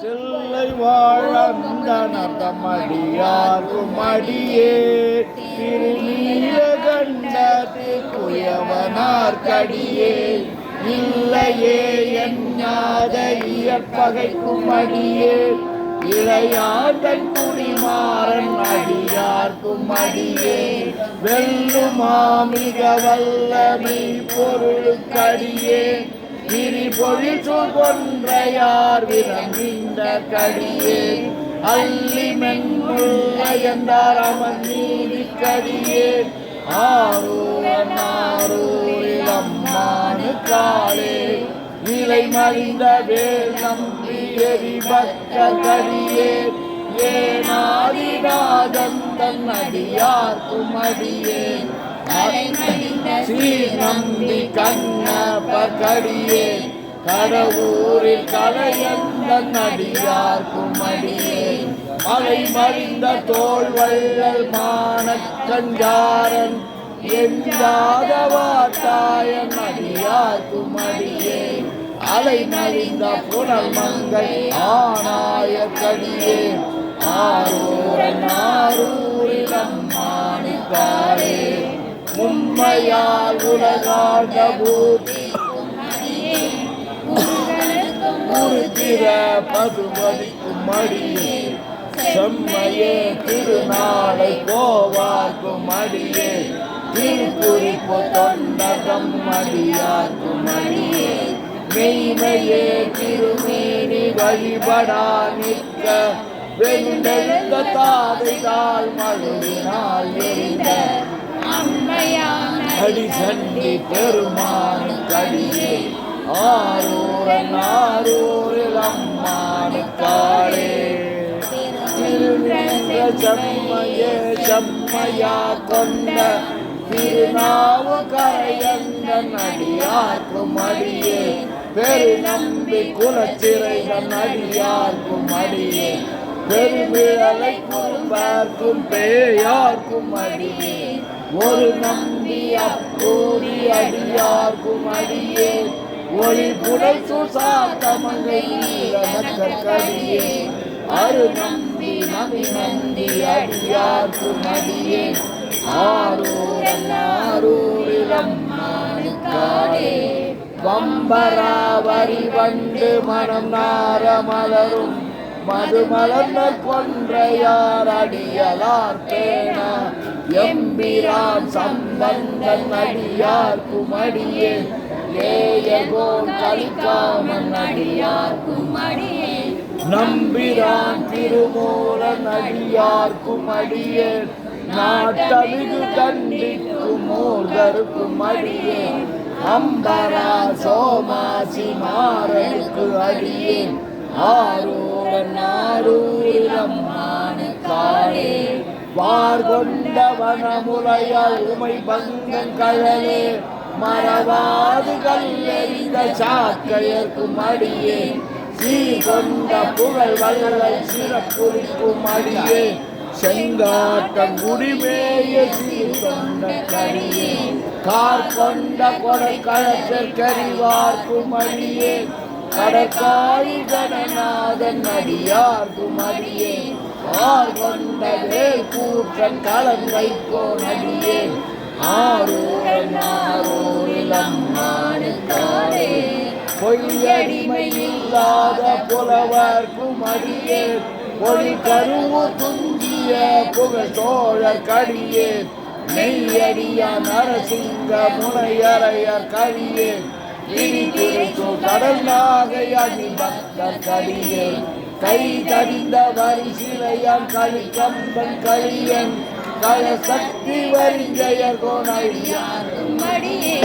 தில்லை வாழந்த நர்த்தமடியார்க்கும் அடியே திருநீல கண்டத்து குயவனார்க்கடியே இல்லையே எண்ணாத இயற்பகைக்கும் அடியே இளையாதன் குடிமாறன் அடியார்க்கும் அடியே வெல்லுமாமிக வல்லமை பொருளுக்கடியே விரிபொழிசு கொன்றையார் விரமிந்த கடியே அல்லி மென்முள்ளையந்தாரமன் நீதிக்கடியே ஆரூரில் அம்மானு காலே நிலை மறிந்த வேல் நம்பி எரிபக்க கடியே ஏனாதிநாதன் தன் அடியார்க்கும் அடியே ஸ்ரீ நம்பி கண்ணப்ப கடியே கடவுரில் கலையந்தன் அடியார்க்கும் அடியே மலை மறிந்த தோல் வள்ளல் மானக்கஞ்சாரன் எஞ்சாதவாட்டாயன் அடியார்க்கும் அடியே அலை மறிந்த புனல் மங்கை ஆனாய கடியே ஆரூரன் ஆரூரில் அம்மானுக்காரே உம்மையால் உலகாண்ட பூதி குருதிர பசுபதிக்கும் அடியே செம்மையே திருநாளை கோவார்க்கும் அடியே திருக்குறிப்பு தொண்டகம் அடியார்க்கும் அடியே மெய்மையே திருமேனி வழிபடா நிற்க வெகுண்டெழுந்த தாதைதாள் மழுவினால் எரிந்த அடி சண்டி பெருமானு கடியே ஆரூரன் ஆரூரில் அம்மானு காளே திருநின்ற செம்மையே செம்மையா கொண்ட திருநாவு கரையந்தன் அடியார்க்கும் அடியே பெருநம்பி குலச்சிறைதன் அடியார்க்கும் அடியே பெருமிழலை குறும்பார்க்கும் பேயார்க்கும் அடியே ஒரு நம்பி அப்பூரி அடியார்க்கும் அடியே ஒளி புடை சுசாத்தமங்கை கடியே அரு நம்பி நபி நந்தி அடியார்க்கும் அடியே ஆரூரன் ஆரூரில் அம்மானுக்காரே வம்பராவரி வண்டு மனம் நார மலரும் மதுமலர்ந்த கொன்றையார் அடியலார் பேண எம்பிரான் சம்பந்தன் அடியார்க்கும் அடியே ஏயகோன் கலிக்காமன் அடியார்க்கும் அடியே நம்பிரான் திருமூலன் அடியார்க்கும் அடியே நாட்டமிகு கண்டிக்கும் மூர்கருக்கும் அடியே அம்பரா சோமாசி மாறனுக்கு அடியே ஆரூரன் ஆரூரில் அம்மானுக்காரே வார் கொண்ட வனமுலையால் உமை பங்கன் கழலே மறவாது கல்லெறிந்த சாக்கையர்க்கும் அடியே சீ கொண்ட புகழ் வள்ளல் சிறப்புரிக்கும் அடியே செங்காட்டம் குடிமேய சீர் கொண்ட கடியே கார் கொண்ட கொடை கழற்றில் கரிவார்க்கும் அடியே கடற்காரி கணநாதன் அடியார்க்கும் அடியே ஆர் கொண்ட வேல் கூற்றன் கலங்கைக்கோன் அடியே ஆரூரன் ஆரூரில் அம்மானுக்காரே பொய்யடிமை இல்லாத புலவர்க்கும் அடியே பொய் கருவு துஞ்சிய புகழ் சோழர் கடியே நெய்யடிய நரசிங்க முனையறையர் கடியே இனிதிருச்சு கடல் நாகையடி பக்தர் கடியே கை தடிந்த வரிசிலையான் களிக்கம்பன் கலியன் கல சக்தி வரிஞ்சயர் கோனடியார்க்கும் அடியே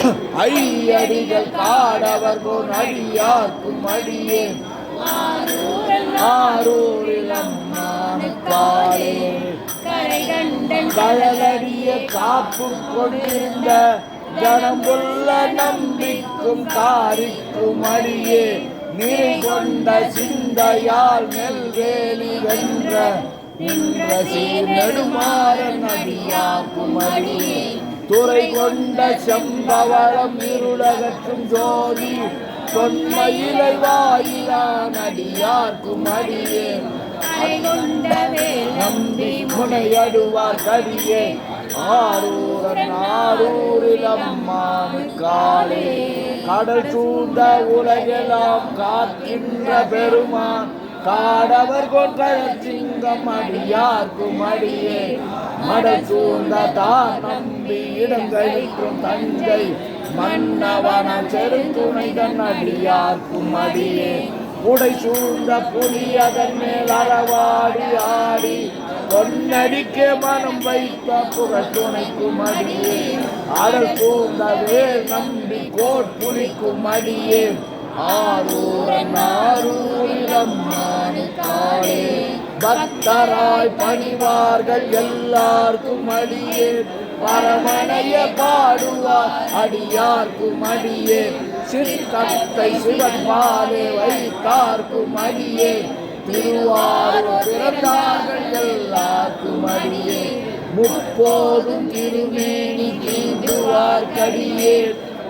ஐயடிகள் காடவர் கோனடியார்க்கும் அடியே ஆரூரில் அம்மானுக்காரே கழலடிய காப்பு கொண்டிருந்த ஜனம்புள்ள நம்பிக்கும் காரிக்கும் அடியே நிறை கொண்ட சிந்தையால் நெல்வேலி வென்ற நின்ற சீர் நெடுமாறன் அடியார்க்கும் அடியே துறை கொண்ட செம்பவளம் இருளகற்றும் ஜோதி தொன்மையிலை வாயிலான் அடியார்க்கும் அடியேன் நம்பி முனையடுவார் கடியே ஆரூரன் ஆரூரில் அம்மானு காளே கடல் சூழ்ந்த உலகெல்லாம் காக்கின்ற பெருமான் காடவர் கொண்ட சிங்கம் அடியார்க்கும் அடியே மடல் சூழ்ந்த தான் நம்பி இடங்கழிக்கும் தஞ்சை மன்னவன செருந்துணை தன் அடியார்க்கும் அடியே உடை சூழ்ந்த புலி அதன் மேல் அறவாடி ஆடி பொன்னடிக்க மனம் வைத்த புகழ் துணைக்கும் அடியே அடல் சூழ்ந்த வேல் நம்பி கோட்புலிக்கும் அடியே ஆரூரன் ஆரூரில் அம்மானு காளே பக்தராய் பணிவார்கள் எல்லாருக்கும் அடியே பரமனைய பாடுவார் அடியார்க்கும் அடியே சிற்கத்தை சிவன் பாலே வைத்தார்க்கும் அடியே திருவாரூர் பிறந்தார்கள் எல்லாருக்கும் அடியே முப்போதும் திருமேனி தீண்டுவார் கடியே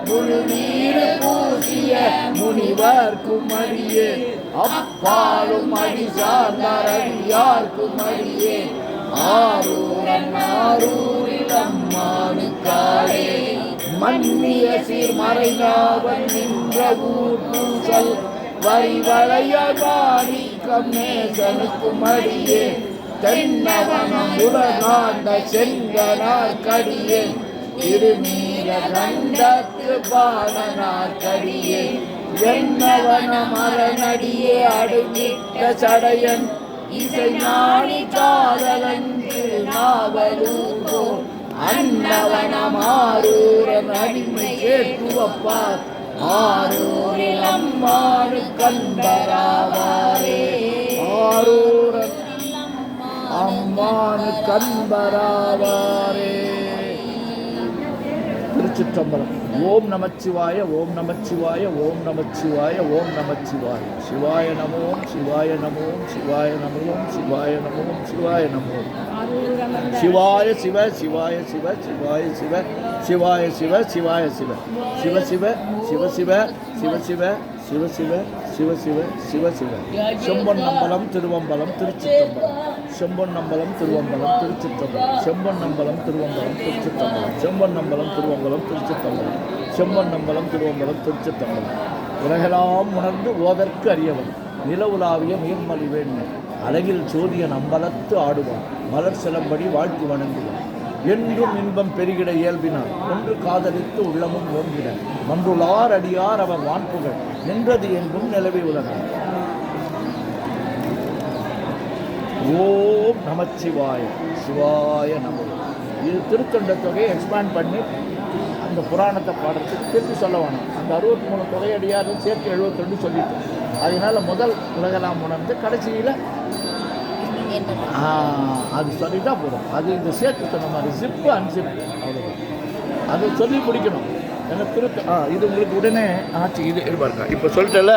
முழுநீர் பூசிய முனிவர்க்கும் அடியே அப்பாலும் அடி சார்ந்தார் அடியார்க்கும் அடியே ஆரூரன் ஆரூரில் அம்மானு காளே மன்னிய சீர்மறையாவன் நின்ற ஊர் பூசல் வரிவளைய மாணிக்கம் நேசனுக்கும் அடியே தென்னவனம் உலகாண்ட செங்கனார் கடியே திருநீல கண்டத்து பாடனார் கடியே என்னவன மரநடியே அடுங்கிட்ட சடையன் இசை ஞானி காதலன் திருநாவலூர் அன்னவனம் ஆரூரன் அடிமை கேட்டுவப்பார் ஆரூரில் அம்மானு கண்பராவாரே ஆரூரன் அம்மானு கண்பராவாரே. திருச்சிற்றம்பலம். ஓம் நமச்சிவாய ஓம் நமச்சிவாய ஓம் நமச்சிவாய ஓம் நமச்சிவாய சிவாய நமோம் சிவாய நமோம் சிவாய நமோம் சிவாய நமோம் சிவாய நமோம் சிவாய சிவ சிவாய சிவ சிவாய சிவ சிவாய சிவ சிவாய சிவ சிவ சிவ சிவ சிவ சிவ சிவ சிவ சிவ சிவ சிவ சிவ சிவ. செம்பொன்னம்பலம் திருவம்பலம் திருச்சிற்றம்பலம். செம்பொன்னம்பலம் திருவம்பலம் திருச்சிற்றம்பலம். செம்பொன்னம்பலம் திருவம்பலம் திருச்சிற்றம்பலம். செம்பொன்னம்பலம் திருவம்பலம் திருச்சிற்றம்பலம். செம்பொன்னம்பலம் திருவம்பலம் திருச்சிற்றம்பலம். உலகெல்லாம் உணர்ந்து ஓதற்கு அறியவன் நிலவுலாவிய நீர்மலி வேண்மை அழகில் சோதியன் அம்பலத்து ஆடுவான் மலர் சிலம்படி வாழ்த்து வணங்குவான் என்றும் இன்பம் பெருகிட இயல்பினார் ஒன்று காதலித்து உள்ளமும் ஓங்கிட மன்றுளார் அடியார் அவர் வான்புகள் நின்றது என்றும் நிலவி உலகம். ஓம் நமச்சிவாய சிவாய நமோ. இது திருத்தொண்ட தொகையை எக்ஸ்பேண்ட் பண்ணி அந்த புராணத்தை பாடுறதுக்கு திருப்பி சொல்ல வேணும். அந்த 63 தொகையடியார் சேர்த்து 72 சொல்லிட்டோம். அதனால முதல் உலகெல்லாம் உணர்ந்து கடைசியில் அது சொல்லிட்டா போதும். அது இந்த சேர்த்து சொன்ன மாதிரி ஜிப்பு அன்சிப்பு அவ்வளோதான். அது சொல்லி முடிக்கணும். எனக்கு இது உங்களுக்கு உடனே ஆச்சு. இது இருப்பாருங்க இப்போ சொல்லிட்டல